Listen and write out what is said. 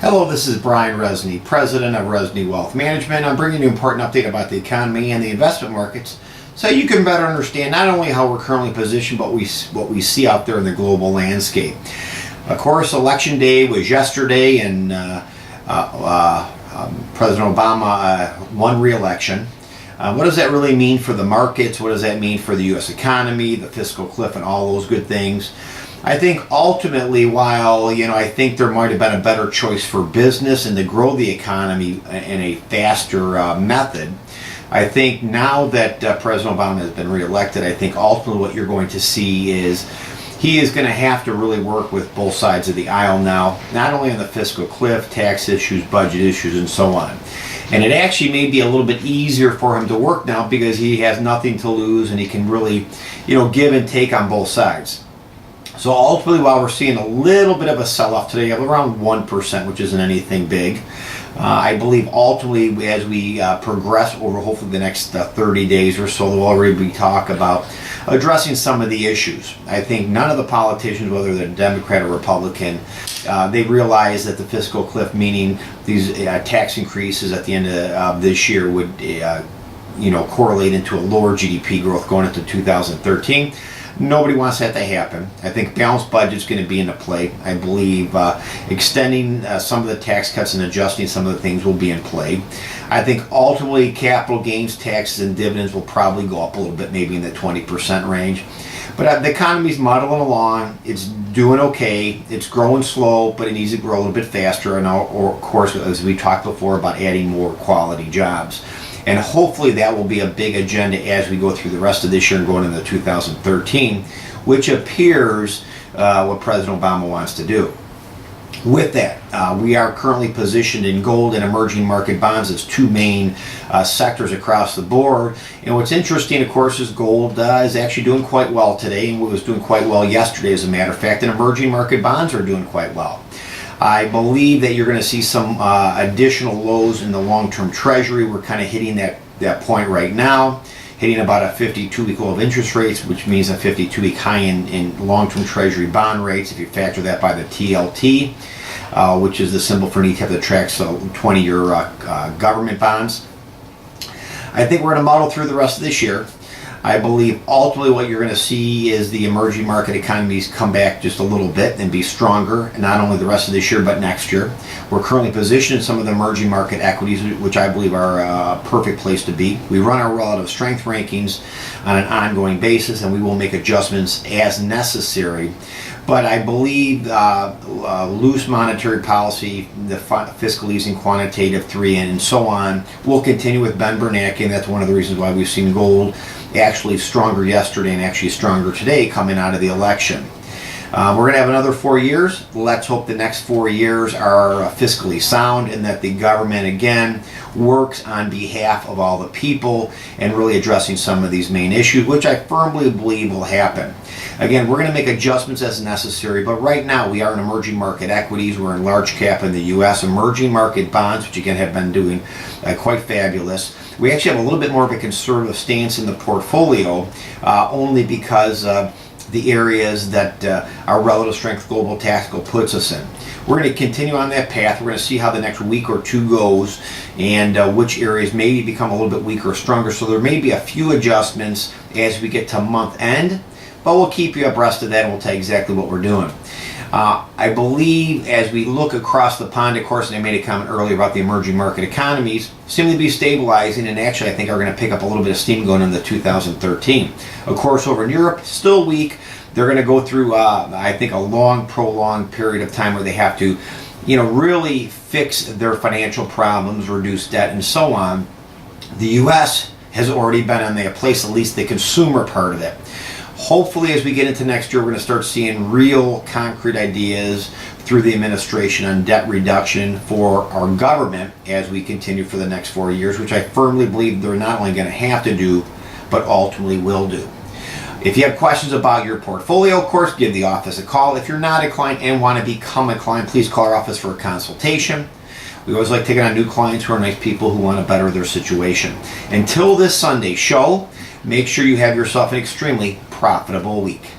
Hello, this is Brian Resney, President of Resney Wealth Management. I'm bringing you an important update about the economy and the investment markets so you can better understand not only how we're currently positioned, but what we see out there in the global landscape. Of course, Election Day was yesterday, and President Obama won re-election. What does that really mean for the markets? What does that mean for the U.S. economy, the fiscal cliff, and all those good things? I think ultimately, while I think there might have been a better choice for business and to grow the economy in a faster method, I think now that President Obama has been reelected, I think ultimately what you're going to see is he is going to have to really work with both sides of the aisle now, not only on the fiscal cliff, tax issues, budget issues, and so on. And it actually may be a little bit easier for him to work now because he has nothing to lose and he can really, give and take on both sides. So ultimately, while we're seeing a little bit of a sell-off today of around 1%, which isn't anything big, I believe ultimately as we progress over hopefully the next 30 days or so, there will already be talk about addressing some of the issues. I think none of the politicians, whether they're Democrat or Republican, they realize that the fiscal cliff, meaning these tax increases at the end of this year would correlate into a lower GDP growth going into 2013. Nobody wants that to happen. I think balanced budget is going to be into play. I believe extending some of the tax cuts and adjusting some of the things will be in play. I think ultimately capital gains taxes and dividends will probably go up a little bit, maybe in the 20% range. But the economy's muddling along. It's doing okay. It's growing slow, but it needs to grow a little bit faster. And of course, as we talked before, about adding more quality jobs. And hopefully that will be a big agenda as we go through the rest of this year and going into 2013, which appears what President Obama wants to do. With that, we are currently positioned in gold and emerging market bonds as two main sectors across the board. And what's interesting, of course, is gold is actually doing quite well today, and was doing quite well yesterday, as a matter of fact, and emerging market bonds are doing quite well. I believe that you're going to see some additional lows in the long-term treasury. We're kind of hitting that point right now, hitting about a 52-week low of interest rates, which means a 52-week high in long-term treasury bond rates, if you factor that by the TLT, which is the symbol for an ETF that tracks 20-year government bonds. I think we're going to muddle through the rest of this year. I believe ultimately what you're going to see is the emerging market economies come back just a little bit and be stronger, not only the rest of this year, but next year. We're currently positioned in some of the emerging market equities, which I believe are a perfect place to be. We run our relative strength rankings on an ongoing basis, and we will make adjustments as necessary. But I believe loose monetary policy, the fiscal easing, quantitative 3, and so on, will continue with Ben Bernanke, and that's one of the reasons why we've seen gold actually stronger yesterday and actually stronger today coming out of the election. We're going to have another 4 years. Let's hope the next 4 years are fiscally sound and that the government, again, works on behalf of all the people and really addressing some of these main issues, which I firmly believe will happen. Again, we're going to make adjustments as necessary, but right now we are in emerging market equities. We're in large cap in the U.S. Emerging market bonds, which again have been doing quite fabulous. We actually have a little bit more of a conservative stance in the portfolio, only because the areas that our relative strength global tactical puts us in. We're going to continue on that path. We're going to see how the next week or two goes and which areas maybe become a little bit weaker or stronger. So there may be a few adjustments as we get to month end, but we'll keep you abreast of that and we'll tell you exactly what we're doing. I believe as we look across the pond, of course, and I made a comment earlier about the emerging market economies, seem to be stabilizing, and actually I think are going to pick up a little bit of steam going into 2013. Of course, over in Europe, still weak. They're going to go through, I think, a long, prolonged period of time where they have to, really fix their financial problems, reduce debt, and so on. The U.S. has already been on their place, at least the consumer part of it. Hopefully, as we get into next year, we're going to start seeing real concrete ideas through the administration on debt reduction for our government as we continue for the next 4 years, which I firmly believe they're not only going to have to do, but ultimately will do. If you have questions about your portfolio, of course, give the office a call. If you're not a client and want to become a client, please call our office for a consultation. We always like taking on new clients who are nice people who want to better their situation. Until this Sunday show, make sure you have yourself an extremely profitable week.